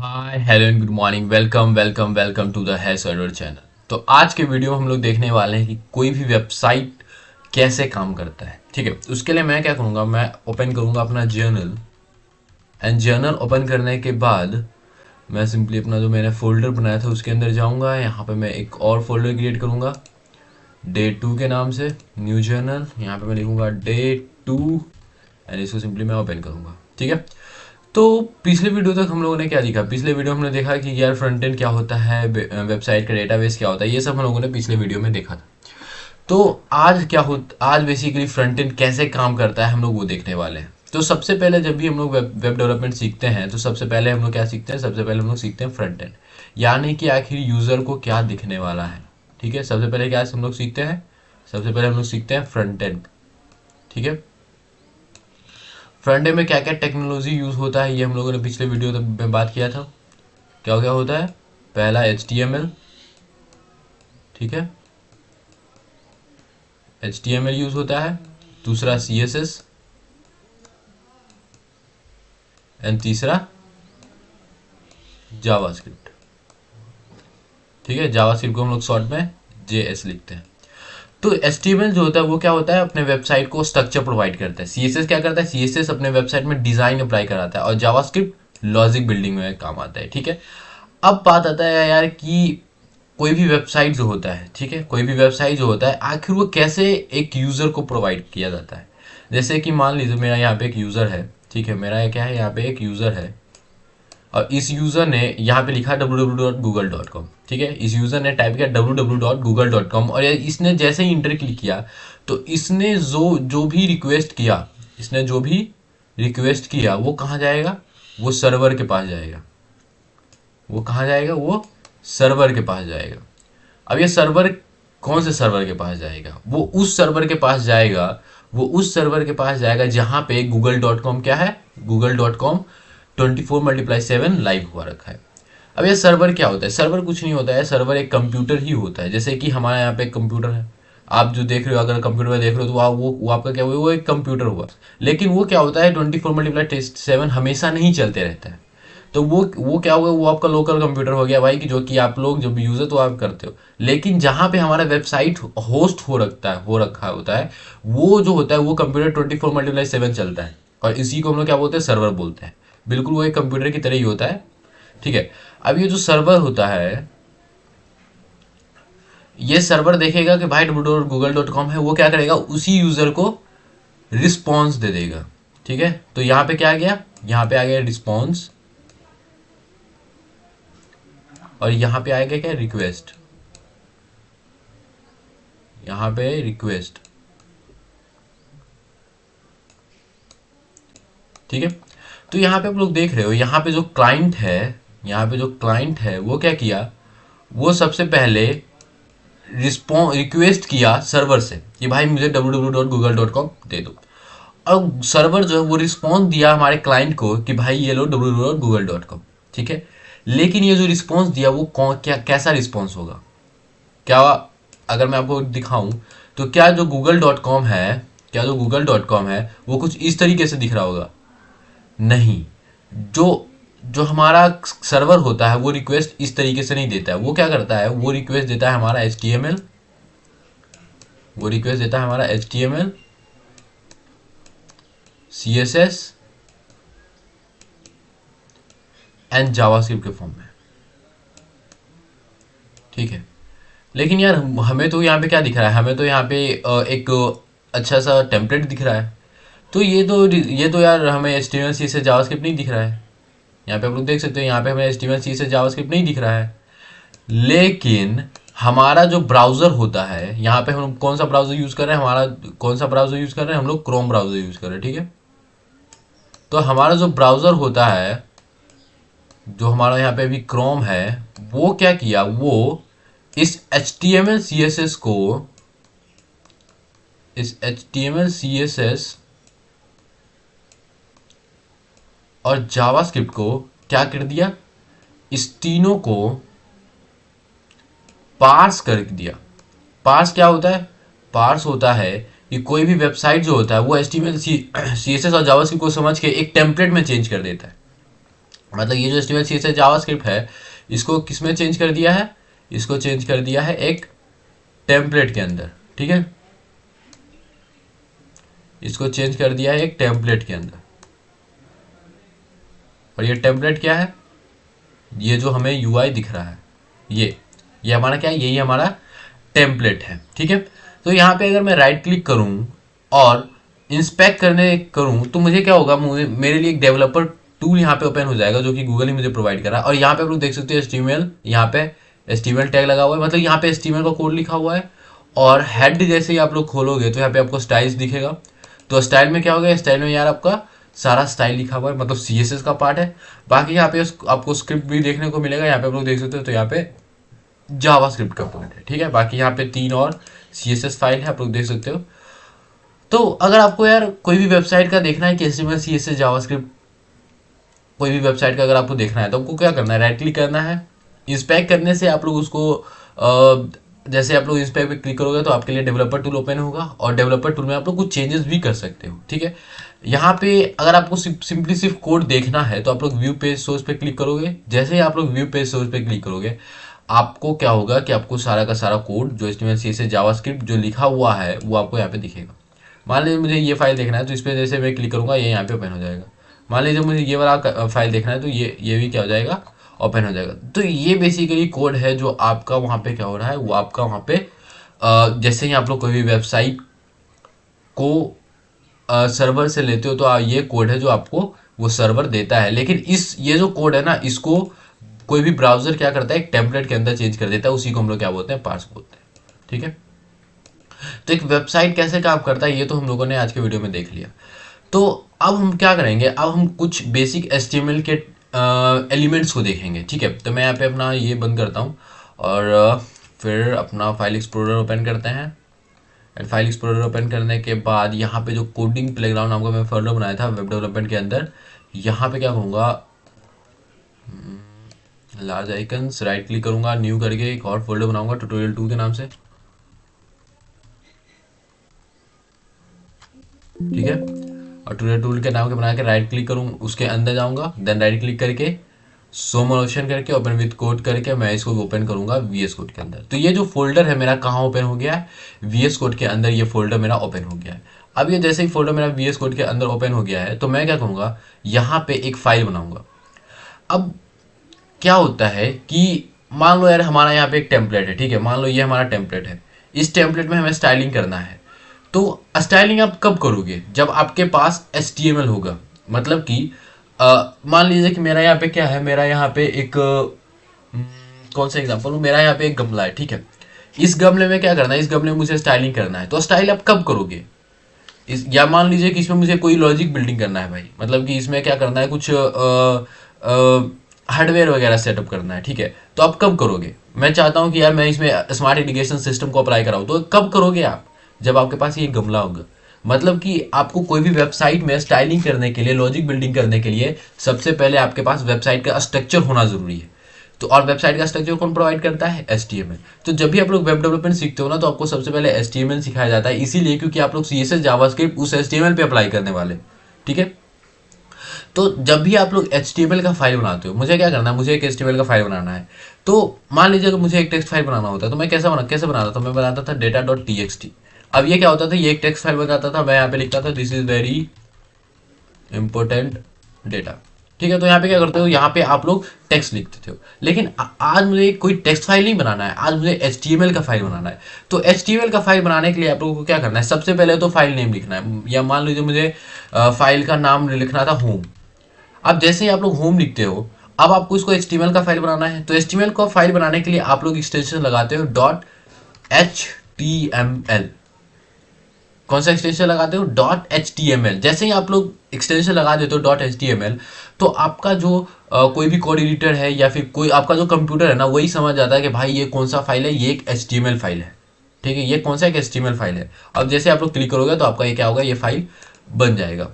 Hi hello and good morning. Welcome welcome welcome to the है server channel. तो आज के वीडियो में हम लोग देखने वाले हैं कि कोई भी वेबसाइट कैसे काम करता है। ठीक है, उसके लिए मैं क्या करूँगा, मैं ओपन करूँगा अपना जर्नल। एंड जर्नल ओपन करने के बाद मैं सिंपली अपना जो मैंने फोल्डर बनाया था उसके अंदर जाऊँगा। यहाँ पे मैं एक और फोल्डर क्रिएट करूँगा डे 2 के नाम से, न्यू जर्नल। यहाँ पे मैं लिखूँगा डे 2 एंड इसको सिंपली मैं ओपन करूँगा। ठीक है, तो पिछले वीडियो तक हम लोगों ने क्या देखा, पिछले वीडियो हमने देखा कि यार फ्रंट एंड क्या होता है, वेबसाइट का डेटाबेस क्या होता है, ये सब हम लोगों ने पिछले वीडियो में देखा था। तो आज क्या होता, आज बेसिकली फ्रंट एंड कैसे काम करता है हम लोग वो देखने वाले हैं। तो सबसे पहले जब भी हम लोग वेब डेवलपमेंट सीखते हैं तो सबसे पहले हम लोग क्या सीखते हैं, सबसे पहले हम लोग सीखते हैं फ्रंट एंड, यानी कि आखिर यूजर को क्या दिखने वाला है। ठीक है, सबसे पहले क्या हम लोग सीखते हैं, सबसे पहले हम लोग सीखते हैं फ्रंट एंड। ठीक है, फ्रंट एंड में क्या क्या टेक्नोलॉजी यूज होता है ये हम लोगों ने पिछले वीडियो में बात किया था। क्या क्या होता है, पहला HTML। ठीक है, HTML यूज होता है, दूसरा CSS एंड तीसरा जावास्क्रिप्ट। ठीक है, जावास्क्रिप्ट को हम लोग शॉर्ट में JS लिखते हैं। तो HTML जो होता है वो क्या होता है, अपने वेबसाइट को स्ट्रक्चर प्रोवाइड करता है। CSS क्या करता है, CSS अपने वेबसाइट में डिजाइन अप्लाई कराता है, और जावास्क्रिप्ट लॉजिक बिल्डिंग में काम आता है। ठीक है, अब बात आता है यार कि कोई भी वेबसाइट जो होता है, ठीक है, कोई भी वेबसाइट जो होता है आखिर वो कैसे एक यूजर को प्रोवाइड किया जाता है। जैसे कि मान लीजिए मेरा यहाँ पे एक यूजर है। ठीक है, मेरा क्या है, यहाँ पे एक यूजर है और इस यूजर ने यहाँ पे लिखा www.google.com। ठीक है, इस यूजर ने टाइप किया www.google.com और इसने जैसे ही इंटर क्लिक किया तो इसने जो जो भी रिक्वेस्ट किया, इसने जो भी रिक्वेस्ट किया वो कहाँ जाएगा, वो सर्वर के पास जाएगा। वो कहाँ जाएगा, वो सर्वर के पास जाएगा। अब ये सर्वर कौन से सर्वर के पास जाएगा, वो उस सर्वर के पास जाएगा, वो उस सर्वर के पास जाएगा जहां पे google.com क्या है, google.com 24/7 लाइव हुआ रखा है। अब ये सर्वर क्या होता है, सर्वर कुछ नहीं होता है, सर्वर एक कंप्यूटर ही होता है। जैसे कि हमारे यहाँ पे एक कंप्यूटर है, आप जो देख रहे हो, अगर कंप्यूटर में देख रहे हो तो वो आपका क्या हुआ, वो एक कंप्यूटर हुआ। लेकिन वो क्या होता है, 24/7 हमेशा नहीं चलते रहता है। तो वो क्या होगा, वो आपका लोकल कंप्यूटर हो गया भाई, कि जो कि आप लोग जब यूज है तो आप करते हो। लेकिन जहां पे हमारा वेबसाइट होस्ट हो रखा होता है, वो जो होता है वो कंप्यूटर 24/7 चलता है, और इसी को हम लोग क्या बोलते हैं, सर्वर बोलते हैं। बिल्कुल वो एक कंप्यूटर की तरह ही होता है। ठीक है, अब ये जो सर्वर होता है, ये सर्वर देखेगा कि भाई google.com है, वो क्या करेगा, उसी यूजर को रिस्पॉन्स दे देगा। ठीक है, तो यहाँ पे क्या आ गया, यहाँ पे आ गया रिस्पॉन्स, और यहाँ पे आएगा क्या, रिक्वेस्ट। यहाँ पे रिक्वेस्ट। ठीक है, तो यहाँ पे आप लोग देख रहे हो, यहाँ पे जो क्लाइंट है, यहाँ पे जो क्लाइंट है वो क्या किया, वो सबसे पहले रिक्वेस्ट किया सर्वर से कि भाई मुझे www.google.com दे दो। अब सर्वर जो है वो रिस्पॉन्स दिया हमारे क्लाइंट को कि भाई ये लो www.google.com। ठीक है, लेकिन ये जो रिस्पॉन्स दिया वो कौन, क्या कैसा रिस्पॉन्स होगा, क्या, अगर मैं आपको दिखाऊं तो क्या जो google.com है, क्या जो google.com है वो कुछ इस तरीके से दिख रहा होगा, नहीं। जो जो हमारा सर्वर होता है वो रिक्वेस्ट इस तरीके से नहीं देता है, वो क्या करता है, वो रिक्वेस्ट देता है हमारा HTML, वो रिक्वेस्ट देता है हमारा HTML CSS एंड जावास्क्रिप्ट के फॉर्म में। ठीक है, लेकिन यार हमें तो यहाँ पे क्या दिख रहा है, हमें तो यहाँ पे एक अच्छा सा टेम्पलेट दिख रहा है। तो ये तो यार हमें HTML CSS जावास्क्रिप्ट नहीं दिख रहा है। यहाँ पे आप लोग देख सकते हो, यहाँ पे हमें HTML CSS जावास्क्रिप्ट नहीं दिख रहा है। लेकिन हमारा जो ब्राउजर होता है, यहाँ पे हम कौन सा ब्राउजर यूज कर रहे हैं, हमारा कौन सा ब्राउजर यूज कर रहे हैं, हम लोग क्रोम ब्राउजर यूज कर रहे हैं। ठीक है, तो हमारा जो ब्राउजर होता है, जो हमारा यहाँ पे अभी क्रोम है, वो क्या किया, वो इस HTML CSS को, इस HTML CSS और जावास्क्रिप्ट को क्या कर दिया, इस तीनों को पार्स कर दिया। पार्स क्या होता है, पार्स होता है कि कोई भी वेबसाइट जो होता है वो HTML CSS और जावास्क्रिप्ट को समझ के एक टेम्पलेट में चेंज कर देता है। मतलब ये जो HTML CSS जावास्क्रिप्ट है, इसको किस में चेंज कर दिया है, इसको चेंज कर दिया है एक टेम्पलेट के अंदर, ठीक है, इसको चेंज कर दिया है एक टेम्पलेट के अंदर। और ये टेम्पलेट क्या है, ये जो हमें UI दिख रहा है, ये हमारा क्या है, यही हमारा टेम्पलेट है, ठीक है। तो यहाँ पे अगर मैं राइट क्लिक करूँ और इंस्पेक्ट करने करूँ तो मुझे क्या होगा, मुझे मेरे लिए एक डेवलपर टूल यहाँ पे ओपन हो जाएगा जो कि गूगल ही मुझे प्रोवाइड करा। और यहाँ पे आप लोग देख सकते हो HTML, यहाँ पे HTML टैग लगा हुआ है, मतलब यहाँ पे HTML का कोड लिखा हुआ है। और हेड जैसे ही आप लोग खोलोगे तो यहाँ पे आपको स्टाइल्स दिखेगा। तो स्टाइल में क्या होगा, स्टाइल में यार आपका सारा स्टाइल लिखा हुआ है, मतलब CSS का पार्ट है। बाकी यहाँ पे आपको स्क्रिप्ट भी देखने को मिलेगा, यहाँ पे आप लोग देख सकते हो, तो यहाँ पे जावास्क्रिप्ट का पार्ट है, ठीक है। बाकी यहाँ पे 3 और CSS फाइल है, आप लोग देख सकते हो। तो अगर आपको यार कोई भी वेबसाइट का देखना है कि HTML CSS जावास्क्रिप्ट, कोई भी वेबसाइट का अगर आपको देखना है तो आपको क्या करना है, राइट क्लिक करना है। इंस्पेक्ट करने से आप लोग उसको जैसे आप लोग इंस्पेक्ट पे क्लिक करोगे तो आपके लिए डेवलपर टूल ओपन होगा, और डेवलपर टूल में आप लोग कुछ चेंजेस भी कर सकते हो, ठीक है। यहाँ पे अगर आपको सिंपली सिर्फ कोड देखना है तो आप लोग व्यू पेज सोर्स पे क्लिक करोगे। जैसे ही आप लोग व्यू पेज सोर्स पे क्लिक करोगे, आपको क्या होगा कि आपको सारा का सारा कोड जो HTML CSS जावास्क्रिप्ट जो लिखा हुआ है वो आपको यहाँ पे दिखेगा। मान लीजिए मुझे ये फाइल देखना है तो इस पर जैसे मैं क्लिक करूंगा, ये यहाँ पे ओपन हो जाएगा। मान लीजिए मुझे ये वाला फाइल देखना है तो ये भी क्या हो जाएगा, ओपन हो जाएगा। तो ये बेसिकली कोड है जो आपका वहाँ पे क्या हो रहा है, वो आपका वहाँ पे जैसे ही आप लोग कोई भी वेबसाइट को सर्वर से लेते हो तो ये कोड है जो आपको वो सर्वर देता है। लेकिन ये जो कोड है ना, इसको कोई भी ब्राउजर क्या करता है, एक टेम्पलेट के अंदर चेंज कर देता है, उसी को हम लोग क्या बोलते हैं, पार्स बोलते हैं, ठीक है। तो एक वेबसाइट कैसे काम करता है ये तो हम लोगों ने आज के वीडियो में देख लिया। तो अब हम क्या करेंगे, अब हम कुछ बेसिक HTML के एलिमेंट्स को देखेंगे, ठीक है। तो मैं यहाँ पे अपना ये बंद करता हूँ और फिर अपना फाइल एक्सप्लोरर ओपन करते हैं। एंड फाइल एक्सप्लोरर ओपन करने के बाद यहाँ पे जो कोडिंग प्लेग्राउंड नाम का मैं फोल्डर बनाया था वेब डेवलपमेंट के अंदर, यहाँ पे क्या कहूँगा, लार्ज आइकन्स, राइट क्लिक करूँगा, न्यू करके एक और फोल्डर बनाऊंगा ट्यूटोरियल 2 के नाम से, ठीक है। और ट्यूटोरियल टूल के नाम के बना के राइट क्लिक करूँ, उसके अंदर जाऊँगा, देन राइट क्लिक करके शो मोर ऑप्शन करके ओपन विद कोड करके मैं इसको ओपन करूंगा VS कोड के अंदर। तो ये जो फोल्डर है मेरा कहाँ ओपन हो गया है, VS कोड के अंदर ये फोल्डर मेरा ओपन हो गया है। अब ये जैसे ही फोल्डर मेरा VS कोड के अंदर ओपन हो गया है तो मैं क्या करूँगा, यहाँ पे एक फाइल बनाऊंगा। अब क्या होता है कि मान लो यार हमारा यहाँ पे एक टेम्पलेट है, ठीक है, मान लो ये हमारा टेम्पलेट है, इस टेम्पलेट में हमें स्टाइलिंग करना है। तो स्टाइलिंग आप कब करोगे, जब आपके पास HTML होगा। मतलब कि मान लीजिए कि मेरा यहाँ पे क्या है, मेरा यहाँ पे एक कौन सा एग्जांपल, मेरा यहाँ पे एक गमला है, ठीक है। इस गमले में क्या करना है, इस गमले में मुझे स्टाइलिंग करना है। तो स्टाइल आप कब करोगे, या मान लीजिए कि इसमें मुझे कोई लॉजिक बिल्डिंग करना है भाई, मतलब कि इसमें क्या करना है, कुछ हार्डवेयर वगैरह सेटअप करना है, ठीक है। तो आप कब करोगे, मैं चाहता हूँ कि यार मैं इसमें स्मार्ट इरिगेशन सिस्टम को अप्लाई कराऊँ, तो कब करोगे आप, जब आपके पास ये गमला होगा। मतलब कि आपको कोई भी वेबसाइट में स्टाइलिंग करने के लिए, लॉजिक बिल्डिंग करने के लिए सबसे पहले आपके पास वेबसाइट का स्ट्रक्चर होना जरूरी है। तो और वेबसाइट का स्ट्रक्चर कौन प्रोवाइड करता है, HTML। तो जब भी आप लोग वेब डेवलपमेंट सीखते हो ना, तो आपको सबसे पहले HTML सिखाया जाता है, इसीलिए क्योंकि आप लोग CSS जावास्क्रिप्ट उस HTML पे अप्लाई करने वाले, ठीक है। तो जब भी आप लोग HTML का फाइल बनाते हो, मुझे क्या करना है, मुझे एक HTML का फाइल बनाना है। तो मान लीजिए अगर मुझे एक टेक्स्ट फाइल बनाना होता है तो मैं कैसे बनाता था, मैं बनाता था data.txt। अब ये क्या होता था, ये एक टेक्स्ट फाइल बनाता था, मैं यहाँ पे लिखता था this is very important data, ठीक है। तो यहाँ पे क्या करते हो, यहाँ पे आप लोग टेक्स्ट लिखते थे। लेकिन आज मुझे कोई टेक्स्ट फाइल नहीं बनाना है, आज मुझे HTML का फाइल बनाना है। तो HTML का फाइल बनाने के लिए आप लोगों को क्या करना है, सबसे पहले तो फाइल नेम लिखना है, या मान लीजिए मुझे फाइल का नाम लिखना था होम। अब जैसे ही आप लोग होम लिखते हो, अब आपको इसको HTML का फाइल बनाना है। तो HTML का फाइल बनाने के लिए आप लोग एक्सटेंशन लगाते हो .html। कौन सा एक्सटेंशन लगाते हो, .html। जैसे ही आप लोग एक्सटेंशन लगा देते हो .html, तो आपका जो कोई भी कोड एडिटर है या फिर कोई आपका जो कंप्यूटर है ना, वही समझ जाता है कि भाई ये कौन सा फाइल है, ये एक HTML फाइल है, ठीक है, ये कौन सा एक HTML फाइल है। अब जैसे आप लोग क्लिक करोगे तो आपका ये क्या होगा, ये फाइल बन जाएगा।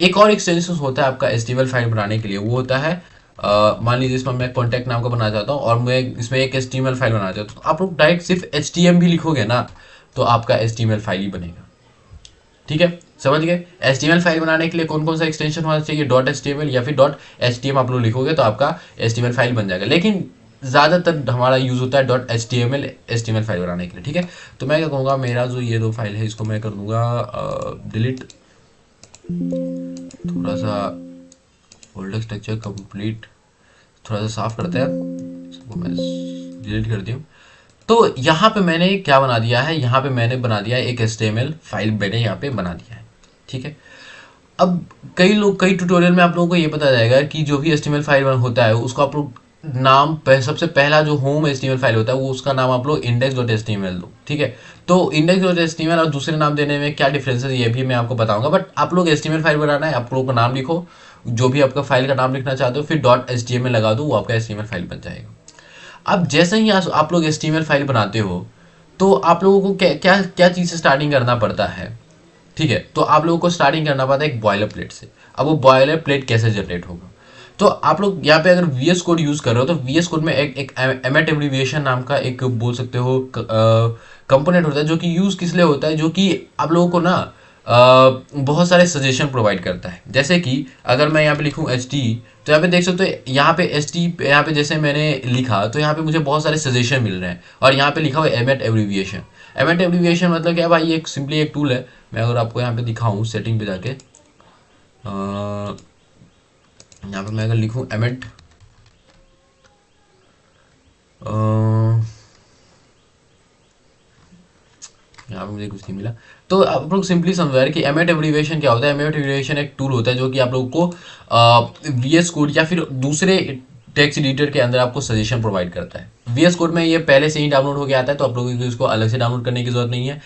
एक और एक्सटेंशन होता है आपका HTML फाइल बनाने के लिए, वो होता है मान लीजिए इसमें मैं कॉन्टैक्ट नाम का बनाना चाहता हूँ और मैं इसमें एक HTML फाइल बनाना चाहता हूँ, तो आप लोग डायरेक्ट सिर्फ HTML भी लिखोगे ना तो आपका HTML फाइल ही बनेगा, ठीक है। समझ गए। HTML फाइल बनाने के लिए कौन कौन सा एक्सटेंशन होना चाहिए, .html या फिर .htm आप लोग लिखोगे तो आपका HTML फाइल बन जाएगा। लेकिन ज़्यादातर हमारा यूज़ होता है .html फाइल बनाने के लिए, ठीक है। तो मैं क्या कहूँगा, मेरा जो ये 2 फाइल है इसको मैं कर दूँगा डिलीट। थोड़ा सा फोल्डर स्ट्रक्चर कंप्लीट थोड़ा सा साफ करते हैं, इसको मैं डिलीट कर दी हूँ। तो यहाँ पे मैंने क्या बना दिया है, यहाँ पे मैंने बना दिया है एक HTML फाइल मैंने यहाँ पे बना दिया है, ठीक है। अब कई ट्यूटोरियल में आप लोगों को ये पता जाएगा कि जो भी HTML फाइल होता है उसको आप लोग नाम सबसे पहला जो होम HTML फाइल होता है वो उसका नाम आप लोग index.html दो, ठीक है। तो index.html और दूसरे नाम देने में क्या डिफरेंस है ये भी मैं आपको बताऊंगा, बट आप लोग HTML फाइल बनाना है, आप लोग का नाम लिखो, जो भी आपका फाइल का नाम लिखना चाहते हो, फिर .html लगा दो, वो आपका HTML फाइल बन जाएगा। अब जैसे ही आप लोग HTML फाइल बनाते हो तो आप लोगों को क्या क्या क्या चीज़ से स्टार्टिंग करना पड़ता है, ठीक है। तो आप लोगों को स्टार्टिंग करना पड़ता है एक बॉयलर प्लेट से। अब वो बॉयलर प्लेट कैसे जनरेट होगा, तो आप लोग यहाँ पे अगर VS कोड यूज़ कर रहे हो तो VS कोड में एक एमेट एब्रिविएशन नाम का एक बोल सकते हो कंपोनेंट होता है, जो कि यूज़ किस लिए होता है, जो कि आप लोगों को ना बहुत सारे सजेशन प्रोवाइड करता है। जैसे कि अगर मैं यहाँ पे लिखूँ HT, तो यहाँ पे देख सकते हो, यहाँ पे HT यहाँ पे जैसे मैंने लिखा तो यहाँ पे मुझे बहुत सारे सजेशन मिल रहे हैं, और यहाँ पे लिखा हुआ है एमेट एब्रिविएशन। एमेट एब्रिविएशन मतलब क्या है भाई, एक सिंपली एक टूल है। मैं अगर आपको यहाँ पे दिखाऊँ सेटिंग पे जाके, यहाँ पे मैं अगर लिखूँ एमेट, यहाँ पे मुझे कुछ नहीं मिला। तो आप लोग सिंपली समझो यार कि एमेट एब्रिविएशन क्या होता है। एमेट एब्रिविएशन एक टूल होता है जो कि आप लोगों को VS कोड या फिर दूसरे टेक्स्ट एडिटर के अंदर आपको सजेशन प्रोवाइड करता है। VS कोड में ये पहले से ही डाउनलोड हो गया आता है, तो आप लोगों को इसको अलग से डाउनलोड करने की जरूरत नहीं है।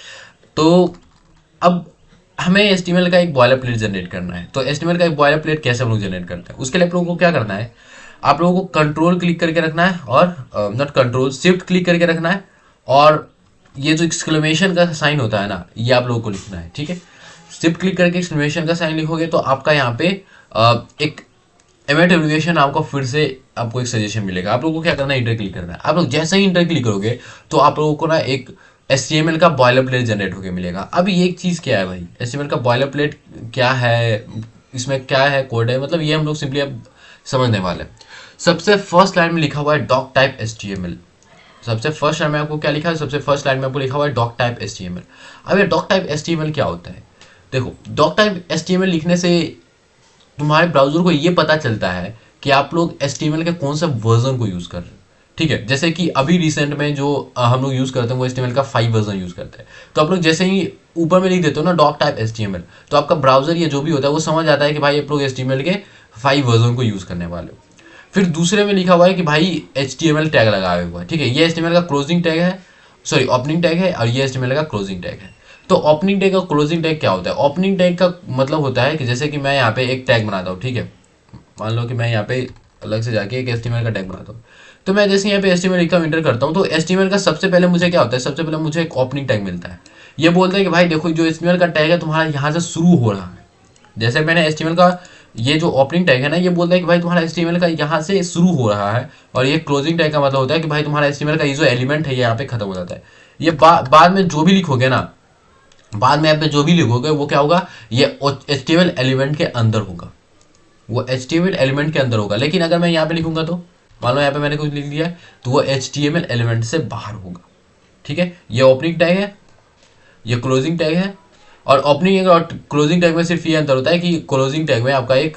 तो अब हमें HTML का एक बॉयलर प्लेट जनरेट करना है। तो HTML का एक बॉयलर प्लेट कैसे हम लोग जनरेट करते हैं, उसके लिए आप लोगों को क्या करना है, आप लोगों को कंट्रोल क्लिक करके रखना है, और नॉट कंट्रोल, शिफ्ट क्लिक करके रखना है, और ये जो एक्सक्लेमेशन का साइन होता है ना, ये आप लोगों को लिखना है, ठीक है। शिफ्ट क्लिक करके एक्सक्लेमेशन का साइन लिखोगे तो आपका यहाँ पे एक एमेट एब्रिविएशन आपको फिर से आपको एक सजेशन मिलेगा। आप लोगों को क्या करना है, इंटर क्लिक करना है। आप लोग जैसे ही इंटर क्लिक करोगे तो आप लोगों को ना एक HTML का बॉयलर प्लेट जनरेट होकर मिलेगा। अब ये एक चीज़ क्या है भाई, HTML का बॉयलर प्लेट क्या है, इसमें क्या है कोड है, मतलब ये हम लोग सिंपली अब समझने वाले हैं। सबसे फर्स्ट लाइन में लिखा हुआ है डॉक टाइप HTML। सबसे फर्स्ट लाइन में आपको क्या लिखा है, सबसे फर्स्ट लाइन में आपको लिखा हुआ है डॉक टाइप HTML। अब ये डॉक टाइप HTML क्या होता है, देखो डॉक टाइप HTML लिखने से तुम्हारे ब्राउजर को ये पता चलता है कि आप लोग HTML के कौन सा वर्जन को यूज़ कर रहे हैं, ठीक है। जैसे कि अभी रिसेंट में जो हम लोग यूज़ करते हैं वो HTML का 5 वर्जन यूज़ करते हैं। तो आप लोग जैसे ही ऊपर में लिख देते हो ना डॉक टाइप HTML, तो आपका ब्राउजर ये जो भी होता है वो समझ आता है कि भाई आप लोग HTML के 5 वर्जन को यूज़ करने वाले हो। फिर दूसरे में लिखा हुआ है कि भाई HTML टैग लगाया हुआ है, ठीक है। ये HTML का क्लोजिंग टैग है, सॉरी ओपनिंग टैग है, और ये HTML का क्लोजिंग टैग है। तो ओपनिंग टैग और क्लोजिंग टैग क्या होता है, ओपनिंग टैग का मतलब होता है कि जैसे कि मैं यहाँ पे एक टैग बनाता हूँ, ठीक है। मान लो कि मैं यहाँ पे अलग से जाके एक HTML का टैग बनाता हूँ, तो मैं जैसे यहाँ पे HTML लिखता हूँ, इंटर करता हूँ, तो HTML का सबसे पहले मुझे क्या होता है, सबसे पहले मुझे एक ओपनिंग टैग मिलता है। ये बोलता है कि भाई देखो जो HTML का टैग है तुम्हारा यहाँ से शुरू हो रहा है। जैसे मैंने HTML का ये जो ओपनिंग टैग है ना, ये बोलता है कि भाई तुम्हारा HTML का यहाँ से शुरू हो रहा है, और ये क्लोजिंग टैग का मतलब होता है कि भाई तुम्हारा HTML का ये जो एलिमेंट है ये यहाँ पे खत्म हो जाता है। ये बाद में जो भी लिखोगे ना, बाद में यहाँ पे जो भी लिखोगे वो क्या होगा, ये HTML एलिमेंट के अंदर होगा, वो HTML एलिमेंट के अंदर होगा। लेकिन अगर मैं यहाँ पे लिखूंगा तो मान लो यहाँ पे मैंने कुछ लिख दिया तो वो HTML एलिमेंट से बाहर होगा, ठीक है। ये ओपनिंग टैग है, ये क्लोजिंग टैग है, और ओपनिंग और क्लोजिंग टैग में सिर्फ ये अंतर होता है कि क्लोजिंग टैग में आपका एक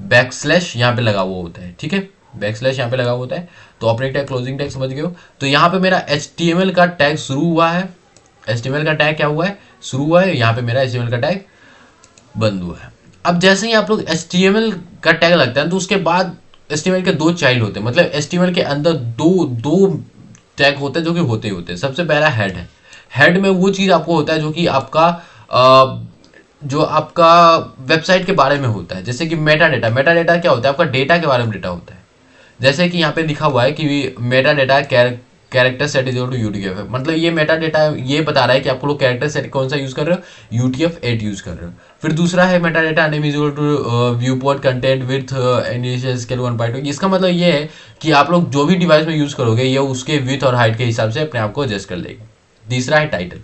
बैकस्लैश यहाँ पे लगा हुआ होता है, ठीक है। बैकस्लैश यहाँ पे लगा हुआ होता है। तो ओपनिंग टैग क्लोजिंग टैग समझ गए हो। तो यहाँ पे मेरा HTML का टैग शुरू हुआ है, HTML का टैग क्या हुआ है, शुरू हुआ है, यहाँ पे मेरा HTML का टैग बंद हुआ है। अब जैसे ही आप लोग HTML का टैग लगता है तो उसके बाद HTML के 2 चाइल्ड होते हैं, मतलब HTML के अंदर दो टैग होते हैं जो कि होते ही होते हैं। सबसे पहला हेड है। हेड में वो चीज़ आपको होता है जो कि आपका जो आपका वेबसाइट के बारे में होता है, जैसे कि मेटा डेटा। मेटा डेटा क्या होता है, आपका डेटा के बारे में डेटा होता है। जैसे कि यहाँ पे लिखा हुआ है कि meta data character set is to UTF-8, मतलब ये मेटा डेटा ये बता रहा है कि आपको लोग कैरेक्टर सेट कौन सा यूज कर रहे हो, UTF-8 यूज कर रहे हो। फिर दूसरा है meta data name is to viewport content with initial scale 1.2। इसका मतलब ये है कि आप लोग जो भी डिवाइस में यूज करोगे ये उसके विथ और हाइट के हिसाब से अपने आप को एडजस्ट कर लेगा। तीसरा है टाइटल।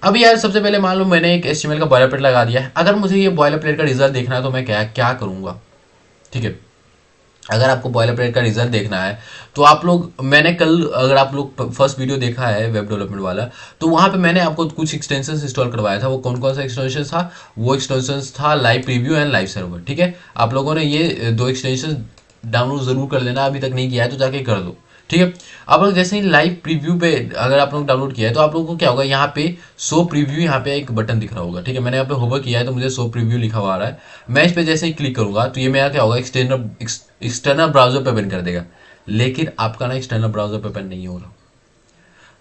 अब यार सबसे पहले मान लो मैंने एक HTML का बॉयलर प्लेट लगा दिया है, अगर मुझे ये बॉयलर प्लेट का रिजल्ट देखना है तो मैं क्या क्या करूंगा, ठीक है। अगर आपको बॉयलर प्लेट का रिजल्ट देखना है तो आप लोग, मैंने कल, अगर आप लोग फर्स्ट वीडियो देखा है वेब डेवलपमेंट वाला, तो वहां पे मैंने आपको कुछ एक्सटेंशन इंस्टॉल करवाया था। वो कौन कौन सा एक्सटेंशन था? वो एक्सटेंशन था live preview and live server, ठीक है। आप लोगों ने ये दो एक्सटेंशन डाउनलोड जरूर कर लेना, अभी तक नहीं किया है तो जाके कर दो, ठीक है। आप लोग जैसे ही लाइव प्रीव्यू पे अगर आप लोग डाउनलोड किया है तो आप लोगों को क्या होगा, यहाँ पे शो प्रीव्यू, यहाँ पे एक बटन दिख रहा होगा, ठीक है। मैंने यहाँ पे होवर किया है तो मुझे शो प्रीव्यू लिखा हुआ आ रहा है। मैं इस पे जैसे ही क्लिक करूंगा तो ये मेरा क्या होगा, एक्सटर्नल ब्राउजर पे ओपन कर देगा। लेकिन आपका ना एक्सटर्नल ब्राउजर पे ओपन नहीं हो रहा।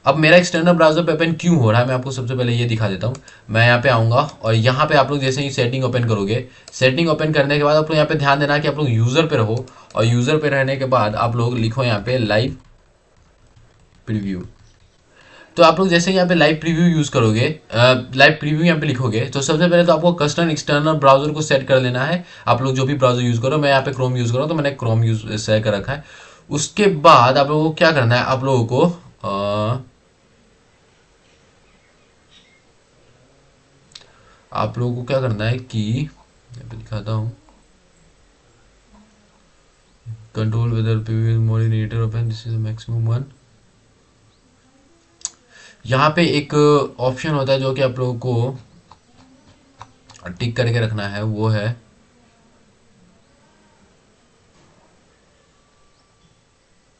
अब मेरा एक्सटर्नल ब्राउजर पे ओपन क्यों हो रहा है, मैं आपको सबसे पहले ये दिखा देता हूँ। मैं यहाँ पे आऊँगा और यहाँ पे आप लोग जैसे ही सेटिंग ओपन करोगे, सेटिंग ओपन करने के बाद आप लोग यहाँ पे ध्यान देना कि आप लोग यूज़र पे रहो, और यूज़र पे रहने के बाद आप लोग लिखो यहाँ पे लाइव प्रीव्यू। तो आप लोग जैसे यहाँ पे लाइव प्रीव्यू यूज़ करोगे, लाइव प्रीव्यू यहाँ पे लिखोगे, तो सबसे पहले तो आपको कस्टम एक्सटर्नल ब्राउजर को सेट कर लेना है। आप लोग जो भी ब्राउजर यूज़ करो, मैं यहाँ पे क्रोम यूज़ कर रहा हूँ तो मैंने क्रोम यूज़ सेट कर रखा है। उसके बाद आप लोगों को क्या करना है, आप लोगों को आप लोगों को क्या करना है कि यहाँ पे दिखाता हूँ, control whether preview mode in editor open, this is maximum one. यहाँ पे एक ऑप्शन होता है जो कि आप लोगों को टिक करके रखना है, वो है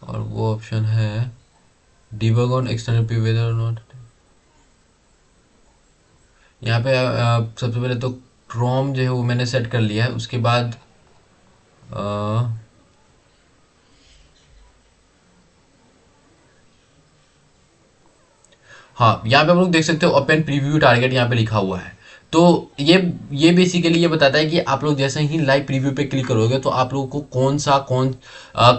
और वो ऑप्शन है debug on external preview whether और नॉट। यहाँ पे सबसे पहले तो क्रोम जो है वो मैंने सेट कर लिया है। उसके बाद हाँ, यहाँ पे आप लोग देख सकते हो ओपन प्रीव्यू टारगेट यहाँ पे लिखा हुआ है। तो ये बेसिकली ये बताता है कि आप लोग जैसे ही लाइव प्रीव्यू पे क्लिक करोगे तो आप लोगों को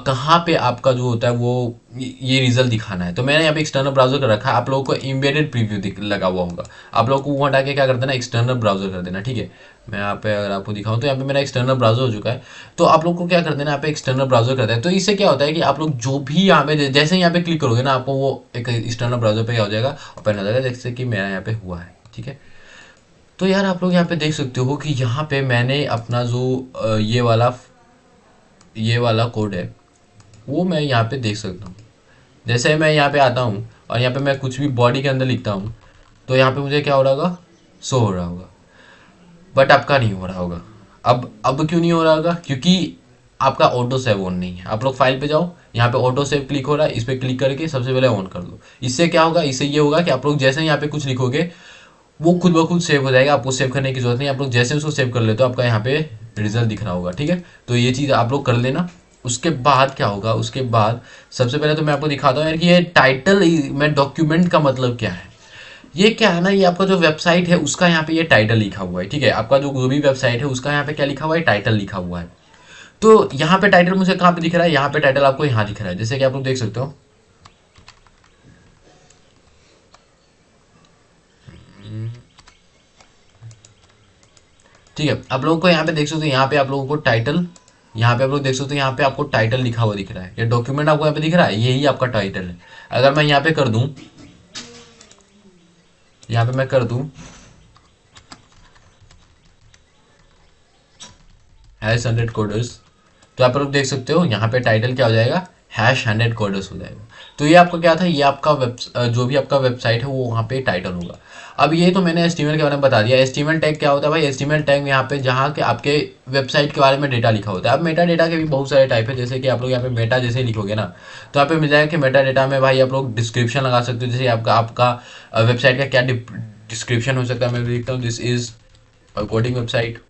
कहाँ पे आपका जो होता है वो ये रिजल्ट दिखाना है। तो मैंने यहाँ पे एक्सटर्नल ब्राउजर कर रखा है, आप लोगों को एम्बेडेड प्रीव्यू लगा हुआ होगा। आप लोगों को वो हटा के क्या कर देना, एक्सटर्नल ब्राउजर कर देना, ठीक है। मैं यहाँ पे अगर आपको दिखाऊं तो यहाँ पे मेरा एक्सटर्नल ब्राउजर हो चुका है। तो आप लोग को क्या कर देना, यहाँ पे एक्सटर्नल ब्राउजर करते हैं। तो इससे क्या होता है कि आप लोग जो भी यहाँ पे जैसे यहाँ पे क्लिक करोगे ना, आपको वो एक एक्सटर्नल ब्राउजर पे क्या हो जाएगा, ओपन हो जाएगा, जैसे कि मेरा यहाँ पे हुआ है, ठीक है। तो यार आप लोग यहाँ पे देख सकते हो कि यहाँ पे मैंने अपना जो ये वाला कोड है वो मैं यहाँ पे देख सकता हूँ। जैसे मैं यहाँ पे आता हूँ और यहाँ पे मैं कुछ भी बॉडी के अंदर लिखता हूँ तो यहाँ पे मुझे क्या हो रहा होगा, शो हो रहा होगा। बट आपका नहीं हो रहा होगा। अब क्यों नहीं हो रहा होगा, क्योंकि आपका ऑटो सेव ऑन नहीं है। आप लोग फाइल पे जाओ, यहाँ पे ऑटो सेव क्लिक हो रहा है, इस पर क्लिक करके सबसे पहले ऑन कर दो। इससे क्या होगा, इससे ये होगा कि आप लोग जैसे यहाँ पे कुछ लिखोगे वो खुद ब खुद सेव हो जाएगा, आपको सेव करने की जरूरत नहीं। आप लोग जैसे उसको सेव कर लेते हो आपका यहाँ पे रिजल्ट दिख रहा होगा, ठीक है। तो ये चीज़ आप लोग कर लेना। उसके बाद क्या होगा, उसके बाद सबसे पहले तो मैं आपको दिखाता हूँ यार कि ये टाइटल में डॉक्यूमेंट का मतलब क्या है। ये क्या है ना, ये आपका जो वेबसाइट है उसका यहाँ पे ये टाइटल लिखा हुआ है, ठीक है। आपका जो भी वेबसाइट है उसका यहाँ पे क्या लिखा हुआ है, टाइटल लिखा हुआ है। तो यहाँ पे टाइटल मुझे कहाँ पे दिख रहा है, यहाँ पे टाइटल आपको यहाँ दिख रहा है, जैसे कि आप लोग देख सकते हो। ठीक है, आप लोगों को यहाँ पे देख सकते हो, यहाँ पे आप लोगों को टाइटल, यहाँ पे आप लोग देख सकते हो, यहाँ पे आपको टाइटल लिखा हुआ दिख रहा है। ये डॉक्यूमेंट आपको यहाँ पे दिख रहा है, यही आपका टाइटल है। अगर मैं यहाँ पे कर दूं, यहाँ पे मैं कर दूं #100 कोडर्स, तो आप लोग देख सकते हो यहाँ पे टाइटल क्या हो जाएगा, #100 कोडर्स हो जाएगा। तो ये आपका क्या था, ये आपका जो भी आपका वेबसाइट है वो वहाँ पे टाइटल होगा। अब ये तो मैंने HTML के बारे में बता दिया। HTML टैग क्या होता है भाई, HTML टैग यहाँ पे जहाँ के आपके वेबसाइट के बारे में डेटा लिखा होता है। अब मेटा डेटा के भी बहुत सारे टाइप है, जैसे कि आप लोग यहाँ पे मेटा जैसे लिखोगे ना तो यहाँ पे मिल जाएगा कि मेटा डेटा में भाई आप लोग डिस्क्रिप्शन लगा सकते हो। जैसे आपका आपका वेबसाइट का क्या डिस्क्रिप्शन हो सकता है, मैं लिखता हूँ दिस इज कोडिंग वेबसाइट,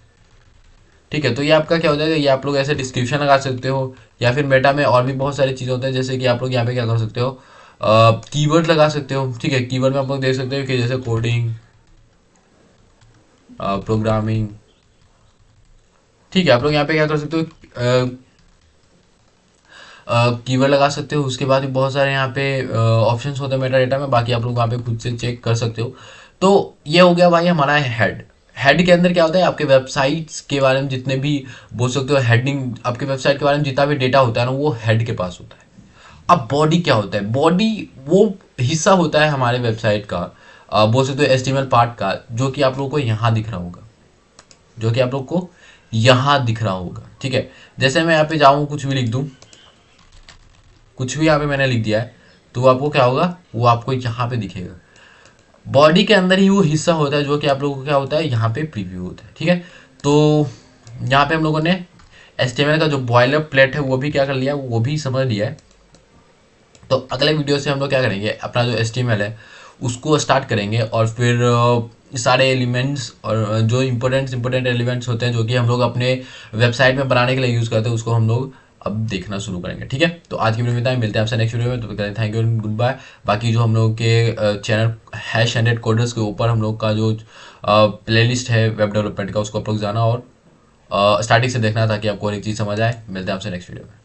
ठीक है। तो ये आपका क्या हो जाएगा, ये आप लोग ऐसे डिस्क्रिप्शन लगा सकते हो। या फिर मेटा में और भी बहुत सारी चीज़ें होती हैं, जैसे कि आप लोग यहाँ पे क्या कर सकते हो, कीवर्ड लगा सकते हो, ठीक है। कीवर्ड में आप लोग देख सकते हो कि जैसे कोडिंग, प्रोग्रामिंग, ठीक है। आप लोग यहाँ पे क्या कर सकते हो, कीवर्ड लगा सकते हो। उसके बाद भी बहुत सारे यहाँ पे ऑप्शंस होते हैं मेटा डेटा में, बाकी आप लोग वहाँ पे खुद से चेक कर सकते हो। तो ये हो गया भाई हमारा हेड के अंदर क्या होता है, आपके वेबसाइट्स के बारे में जितने भी बोल सकते हो हेडिंग, आपके वेबसाइट के बारे में जितना भी डेटा होता है ना वो हेड के पास होता है। अब बॉडी क्या होता है, बॉडी वो हिस्सा होता है हमारे वेबसाइट का बोल सकते हो HTML पार्ट का, जो कि आप लोगों को यहाँ दिख रहा होगा, जो कि आप लोग को यहाँ दिख रहा होगा। ठीक है, जैसे मैं यहाँ पे जाऊँ कुछ भी लिख दूँ, कुछ भी यहाँ पे मैंने लिख दिया है, तो आपको क्या होगा, वो आपको यहाँ पे दिखेगा। बॉडी के अंदर ही वो हिस्सा होता है जो कि आप लोगों को क्या होता है, यहाँ पे प्रीव्यू होता है। ठीक है, तो यहाँ पे हम लोगों ने HTML का जो बॉयलर प्लेट है वो भी क्या कर लिया, वो भी समझ लिया है। तो अगले वीडियो से हम लोग क्या करेंगे, अपना जो HTML है उसको स्टार्ट करेंगे, और फिर सारे एलिमेंट्स और जो इंपॉर्टेंट एलिमेंट्स होते हैं जो कि हम लोग अपने वेबसाइट में बनाने के लिए यूज़ करते हैं, उसको हम लोग अब देखना शुरू करेंगे। ठीक है, तो आज की वीडियो में इतना ही, मिलते हैं आपसे नेक्स्ट वीडियो में, तो करें thank you and goodbye. बाकी जो हम लोग के चैनल #100 कोडर्स के ऊपर हम लोग का जो प्लेलिस्ट है वेब डेवलपमेंट का, उसको आप लोग जाना और स्टार्टिंग से देखना ताकि आपको हर एक चीज़ समझ आए। मिलते हैं आपसे नेक्स्ट वीडियो में।